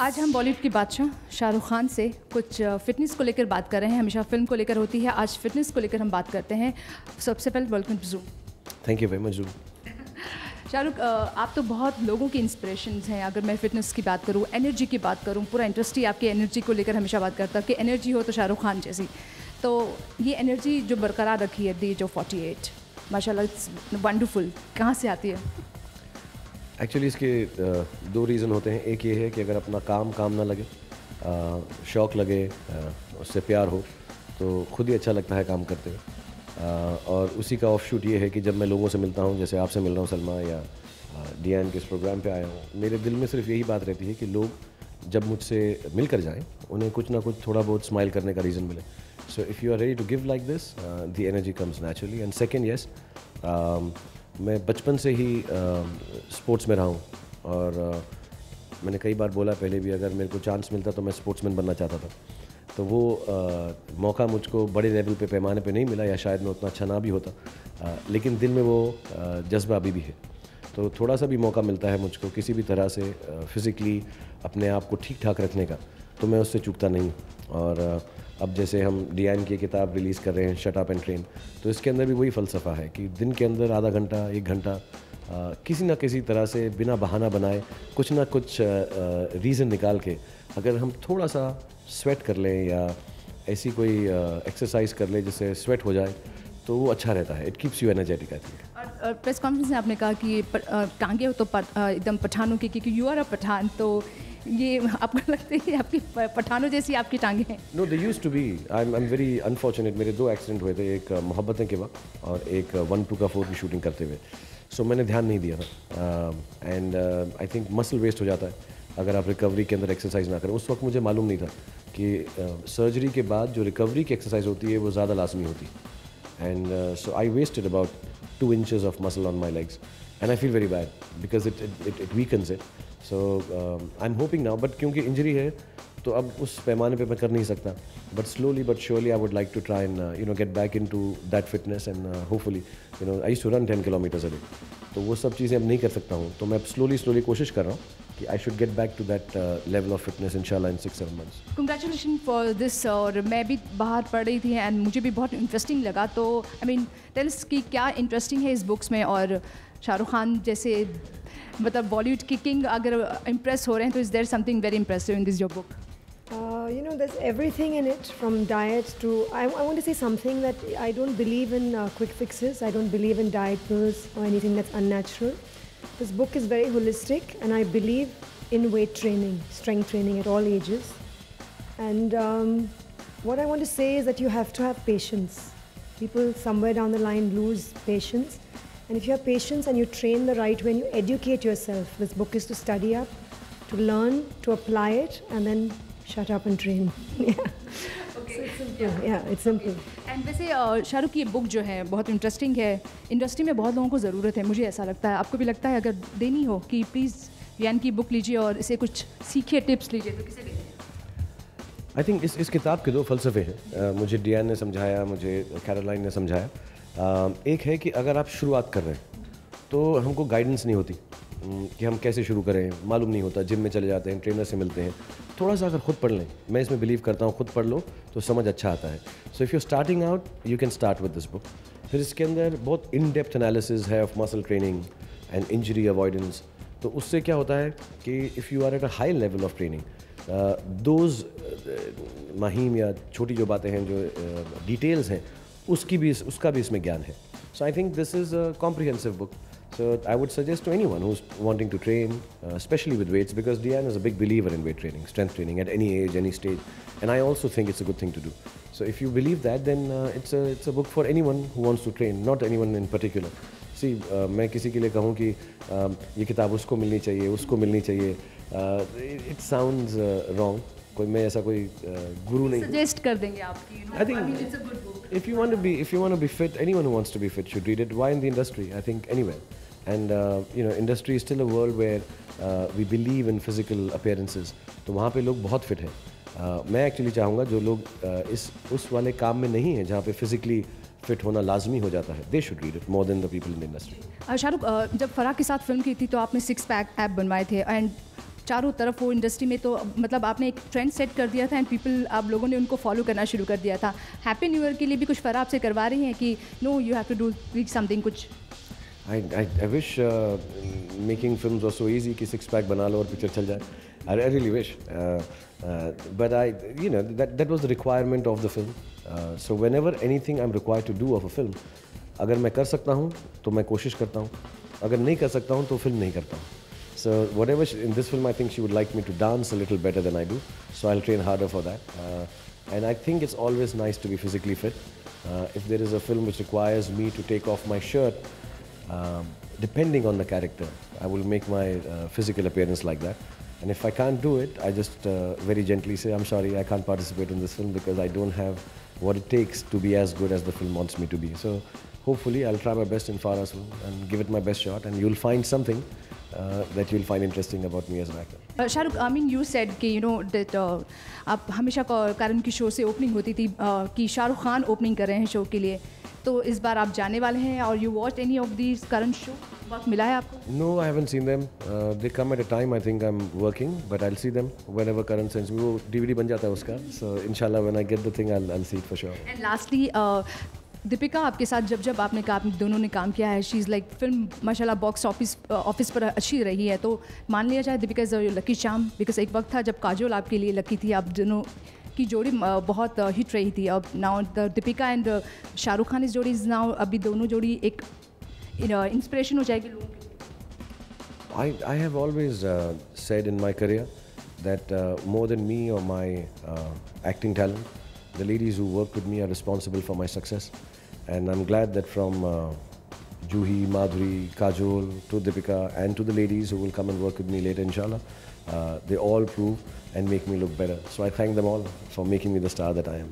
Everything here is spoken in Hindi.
आज हम बॉलीवुड की बादशाह शाहरुख खान से कुछ फ़िटनेस को लेकर बात कर रहे हैं। हमेशा फ़िल्म को लेकर होती है, आज फ़िटनेस को लेकर हम बात करते हैं। सबसे पहले welcome to Zoom. Thank you very much Zoom. Shahrukh, आप तो बहुत लोगों के इंस्पिरेशंस हैं। अगर मैं फ़िटनेस की बात करूँ, एनर्जी की बात करूँ, पूरा इंडस्ट्री आपकी एनर्जी को लेकर हमेशा बात करता है कि एनर्जी हो तो शाहरुख खान जैसी। तो ये एनर्जी जो बरकरार रखी है दी जो 48 माशाल्लाह, इट्स वंडरफुल, कहाँ से आती है? एक्चुअली इसके दो रीज़न होते हैं। एक ये है कि अगर अपना काम ना लगे, शौक़ लगे, उससे प्यार हो तो खुद ही अच्छा लगता है काम करते हुए। और उसी का ऑफ शूट ये है कि जब मैं लोगों से मिलता हूँ, जैसे आपसे मिल रहा हूँ सलमा, या डियान के इस प्रोग्राम पे आया हूँ, मेरे दिल में सिर्फ यही बात रहती है कि लोग जब मुझसे मिलकर जाएं, उन्हें कुछ ना कुछ थोड़ा बहुत स्माइल करने का रीज़न मिले। So if you are ready to give like this, the energy comes naturally. And second, yes, मैं बचपन से ही स्पोर्ट्स में रहा हूँ और मैंने कई बार बोला पहले भी, अगर मेरे को चांस मिलता तो मैं स्पोर्ट्समैन बनना चाहता था। तो वो मौका मुझको बड़े लेवल पे, पैमाने पे नहीं मिला, या शायद मैं उतना अच्छा ना भी होता, लेकिन दिल में वो जज्बा अभी भी है। तो थोड़ा सा भी मौका मिलता है मुझको किसी भी तरह से फ़िज़िकली अपने आप को ठीक ठाक रखने का, तो मैं उससे चूकता नहीं। और अब जैसे हम डियान की किताब रिलीज़ कर रहे हैं, शट अप एंड ट्रेन, तो इसके अंदर भी वही फ़लसफ़ा है कि दिन के अंदर आधा घंटा, 1 घंटा किसी ना किसी तरह से बिना बहाना बनाए कुछ ना कुछ रीज़न निकाल के अगर हम थोड़ा सा स्वेट कर लें या ऐसी कोई एक्सरसाइज कर लें जिससे स्वेट हो जाए, तो वो अच्छा रहता है। It keeps you energetic, I think. और प्रेस कॉन्फ्रेंस में आपने कहा कि टांगे हो तो एकदम पठानों की, क्योंकि यू आर अ पठान, तो ये आपको लगता है कि आपकी पठानों जैसी आपकी टांगे हैं? No, they used to be. I am very unfortunate. मेरे 2 एक्सीडेंट हुए थे, एक मोहब्बतें के वक्त और एक 1, 2 का 4 की शूटिंग करते हुए। सो मैंने ध्यान नहीं दिया था, and I think muscle waste हो जाता है अगर आप रिकवरी के अंदर एक्सरसाइज ना करें। उस वक्त मुझे मालूम नहीं था कि सर्जरी के बाद जो रिकवरी की एक्सरसाइज होती है वो ज़्यादा लाजमी होती है। And so I wasted about 2 inches of muscle on my legs, and I feel very bad because it weakens it. So I'm hoping now, but क्योंकि इंजरी है तो अब उस पैमाने पे मैं कर नहीं सकता, but slowly but surely I would like to try and get back into that fitness, and hopefully I used to run 10 kilometers a day, तो वो सब चीज़ें अब नहीं कर सकता हूँ, तो मैं अब slowly कोशिश कर रहा हूँ कि I should get back to that level of fitness inshallah in 6-7 months. Congratulations for this। और मैं भी बाहर पढ़ रही थी एंड मुझे भी बहुत इंटरेस्टिंग लगा, तो आई मीन टेल अस कि क्या इंटरेस्टिंग है इस बुक्स में। और शाहरुख खान जैसे मतलब बॉलीवुड की किंग अगर इम्प्रेस हो रहे हैं, तो is there something very impressive in this your book? There's everything in it, from diet to, I want to say something that I don't believe in quick fixes. I don't believe in diet pills or anything that's unnatural. This book is very holistic, and I believe in weight training, strength training at all ages. And what I want to say is that you have to have patience. People somewhere down the line lose patience. And if you have patience and you train the right way and you educate yourself, this book is to study up, to learn, to apply it, and then shut up and train. Yeah. Okay. So it's simple. Yeah, it's simple. And वैसे शाहरुख की ये बुक जो है बहुत इंटरेस्टिंग है। इंडस्ट्री में बहुत लोगों को ज़रूरत है, मुझे ऐसा लगता है। आपको भी लगता है अगर देनी हो कि प्लीज़ डियान की बुक लीजिए और इसे कुछ सीखिए, टिप्स लीजिए, तो किसे लीजिए? आई थिंक इस किताब के 2 फ़लसफ़े हैं। मुझे डियान ने समझाया, मुझे कैरोलाइन ने समझाया। एक है कि अगर आप शुरुआत कर रहे हैं तो हमको गाइडेंस नहीं होती कि हम कैसे शुरू करें, मालूम नहीं होता। जिम में चले जाते हैं, ट्रेनर से मिलते हैं, थोड़ा सा अगर खुद पढ़ लें, मैं इसमें बिलीव करता हूँ, खुद पढ़ लो तो समझ अच्छा आता है। So if you starting out, you can start with this book. फिर इसके अंदर बहुत इन डेप्थ एनालिसिस है of muscle training and injury avoidance. तो उससे क्या होता है कि if you are at a high level of training, those महीम या छोटी जो बातें हैं, जो डिटेल्स हैं, उसका भी इसमें ज्ञान है। So I think this is a comprehensive book. So I would suggest to anyone who's wanting to train, especially with weights, because Dian is a big believer in weight training, strength training at any age, any stage, and I also think it's a good thing to do. So if you believe that, then it's a book for anyone who wants to train, not anyone in particular. See, मैं किसी के लिए कहूँ कि ये किताब उसको मिलनी चाहिए, उसको मिलनी चाहिए, it sounds wrong. कोई मैं ऐसा कोई गुरु नहीं। सजेस्ट कर देंगे आपकी? I think it's a good book. If you want to be fit, anyone who wants to be fit should read it. Why in the industry? I think anywhere. And industry is still a world where we believe in physical appearances. तो वहाँ पे लोग बहुत फिट हैं। मैं एक्चुअली चाहूँगा जो लोग उस वाले काम में नहीं हैं जहाँ पे फिजिकली फिट होना लाजमी हो जाता है, they should read it more than the people in the industry. Shahrukh, जब फराह के साथ फिल्म की थी तो आपने 6 पैक ऐप बनवाए थे, एंड चारों तरफ वो इंडस्ट्री में, तो मतलब आपने एक ट्रेंड सेट कर दिया था एंड पीपल, आप लोगों ने उनको फॉलो करना शुरू कर दिया था। हैप्पी न्यू ईयर के लिए भी कुछ फ़र्क आपसे करवा रही हैं कि no you have to do something कुछ? I wish making films was so easy कि सिक्स पैक बना लो और पिक्चर चल जाए. I really wish. But that was the requirement of the film. So whenever anything I'm required to do of a film, अगर मैं कर सकता हूँ तो मैं कोशिश करता हूँ, अगर नहीं कर सकता हूँ तो फिल्म नहीं करता हूँ. So whatever in this film, I think she would like me to dance a little better than I do. So I'll train harder for that. And I think it's always nice to be physically fit. If there is a film which requires me to take off my shirt, depending on the character, I will make my physical appearance like that. And if I can't do it, I just very gently say, I'm sorry, I can't participate in this film because I don't have what it takes to be as good as the film wants me to be. So hopefully I'll try my best in Farah's film and give it my best shot, and you'll find something that you'll find interesting about me as an actor. Shahrukh, I mean you said कि you know that आप हमेशा कारण की शो से ओपनिंग होती थी कि शाहरुख खान ओपनिंग कर रहे हैं शो के लिए, तो इस बार आप जाने वाले हैं और you watch any of these current show? वक्त मिला है आपको? No, I haven't seen them. They come at a time I think I'm working, but I'll see them whenever current sends me. वो DVD बन जाता है उसका, so inshallah when I get the thing I'll see it for sure. And lastly Deepika, आपके साथ जब आपने कहा, आप दोनों ने काम किया है, शी इज़ लाइक फिल्म माशाल्लाह बॉक्स ऑफिस पर अच्छी रही है, तो मान लिया जाए Deepika is lucky charm? Because एक वक्त था जब काजोल आपके लिए लकी थी, आप दोनों की जोड़ी बहुत हिट रही थी. अब now the Deepika and Shahrukh Khan इस जोड़ी इज़ नाउ, अभी दोनों जोड़ी एक इंस्पिरेशन हो जाएगी लोगों के? I have always said in my career that more than me or my acting talent, the ladies who work with me are responsible for my success. And I'm glad that from Juhi, Madhuri, Kajol to Deepika and to the ladies who will come and work with me later inshallah, they all prove and make me look better. So I thank them all for making me the star that I am.